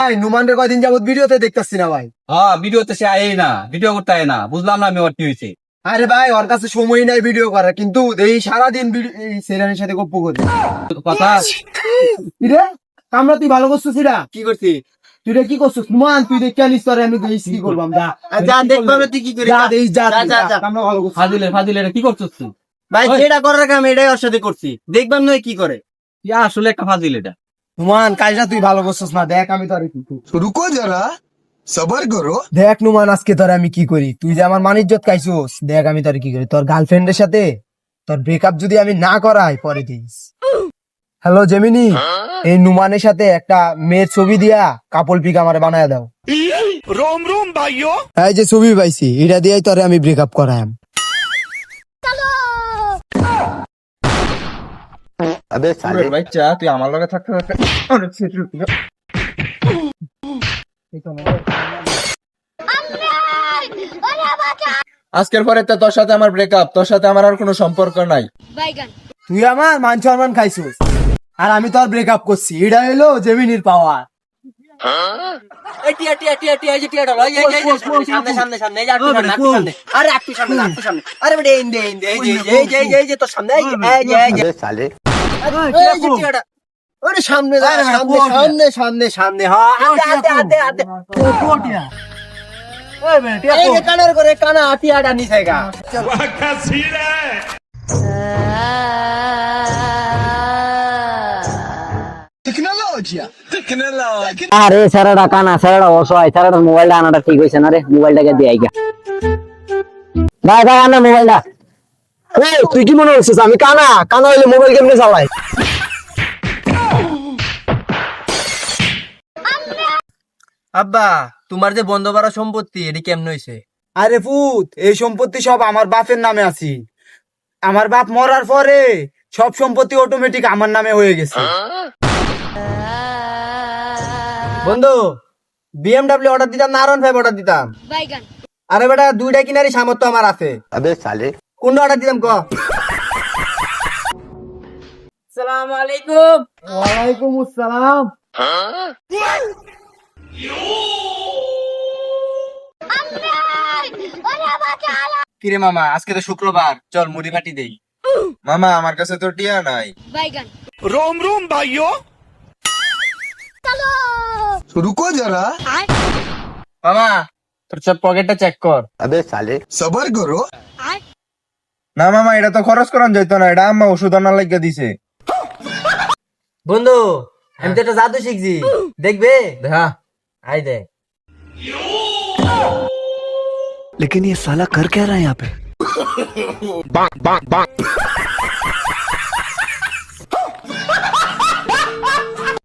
ভাই নুমানের কয়দিন যাবত ভিডিওতে দেখতেছি না ভাই। হ্যাঁ, ভিডিওতে সে আয় না, ভিডিও করতে আয় না, বুঝলাম না আমি ওর কি হয়েছে। আরে ভাই ওর কাছে সময় নাই ভিডিও করার, কিন্তু এই সারাদিন এই সেরানের সাথে গপ্প করি। কথা রে কামরা তুই ভালো করছিস রে? কি করছি? তুই রে কি করছিস নুমান? তুই দেখে আনিস তোরে, আমি দেইস কি করবাম? যা দেখবাম তুই কি করিস? যা দেইস যা যা, যা, যা। কামরা ভালো করছিস। ফাজিলে কি করছিস তুই? ভাই ওই। যেটা করার কাম এটাই ওর সাথে করছি, দেখবাম নয় কি করে। ইয়া আসলে একটা ফাজিল এটা। নুমান কাজটা তুই ভালো করছিস না, দেখ আমি তোরে কি করি। रुको जरा सबर करो। দেখ নুমান আজকে তোরে আমি কি করি। তুই যে আমার মানিজ্জত খাইছস, দেখ আমি তোরে কি করি। তোর গার্লফ্রেন্ডের সাথে তোর ব্রেকআপ যদি আমি না করাই পরে দিস। হ্যালো জেমিনি, এই নুমানের সাথে একটা মেয়ের ছবি দিয়া কাপল পিক আমারে বানায় দাও। रोम रोम भाइयों। এই যে ছবি পাইছি, এটা দিয়েই তোরে আমি ব্রেকআপ করায়াম। আবে সালে বাচ্চা তুই আমার লগে থাকতে থাকতে অনেক ছোট হয়ে গেলি। আজকের পরে তো তোর সাথে আমার ব্রেকআপ, তোর সাথে আমার আর কোনো সম্পর্ক নাই। তুই আমার মান সম্মান খাইছিস আর আমি তোর ব্রেকআপ করছি। এটা হলো জেমিনির পাওয়ার। এই টিয়া টিয়া টিয়া টিয়া এই যে টিয়াটা লই, এই যে সামনে সামনে সামনে এই যে একটু সামনে, একটু সামনে। আরে একটু সামনে, একটু সামনে। আরে বেটা এই দে এই যে এই যে তোর সামনে, এই যে সালে এই যে টিয়াটা। ওরে সামনে যা, সামনে সামনে সামনে সামনে। হ্যাঁ আতে এই যে কানার করে কানা টিয়াটা নিছে গা। क्या सीन है। Technology technology. আরে স্যারটা কানা, স্যারটা অসহায়, স্যারটার মোবাইলটা আনাটা ঠিক হয়েছে না রে, মোবাইলটাকে দিয়ে আইগা। ভাই ভাই আনা মোবাইলটা। এই তুই কি মনে করছিস আমি কানা? কানা হইলে মোবাইল কেমনে চালাই? আব্বা তোমার যে বন্ধ করা সম্পত্তি এটি কেমন হইছে? আরে পুত, এই সম্পত্তি সব আমার বাপের নামে আছে। আমার বাপ মরার পরে সব সম্পত্তি অটোমেটিক আমার নামে হয়ে গেছে। বন্ধু বিএমডব্লিউ অর্ডার দিতাম না আর 1 5 অর্ডার দিতাম? আরে বেটা দুইটা কিনারই সামর্থ্য আমার আছে। আবে সালে কোনটা অর্ডার দিতাম ক? আসসালামু আলাইকুম। ওয়ালাইকুম আসসালাম। কিরে মামা আজকে তো শুক্রবার, চল মুড়ি ফাটি দেই। মামা আমার কাছে তো টিয়া নাই। रोम रोम भाइयों। रुको जरा মামা তোর সব পকেটটা চেক কর। আবে সালে सबर करो। না মামা, এটা তো খরচ করান যাইতো না, এটা আম্মা ওষুধ আনার লাগিয়া দিছে। বন্ধু আমি তো একটা জাদু শিখছি, দেখবে? দেখা আই দে। लेकिन ये साला कर क्या रहा है यहाँ पे?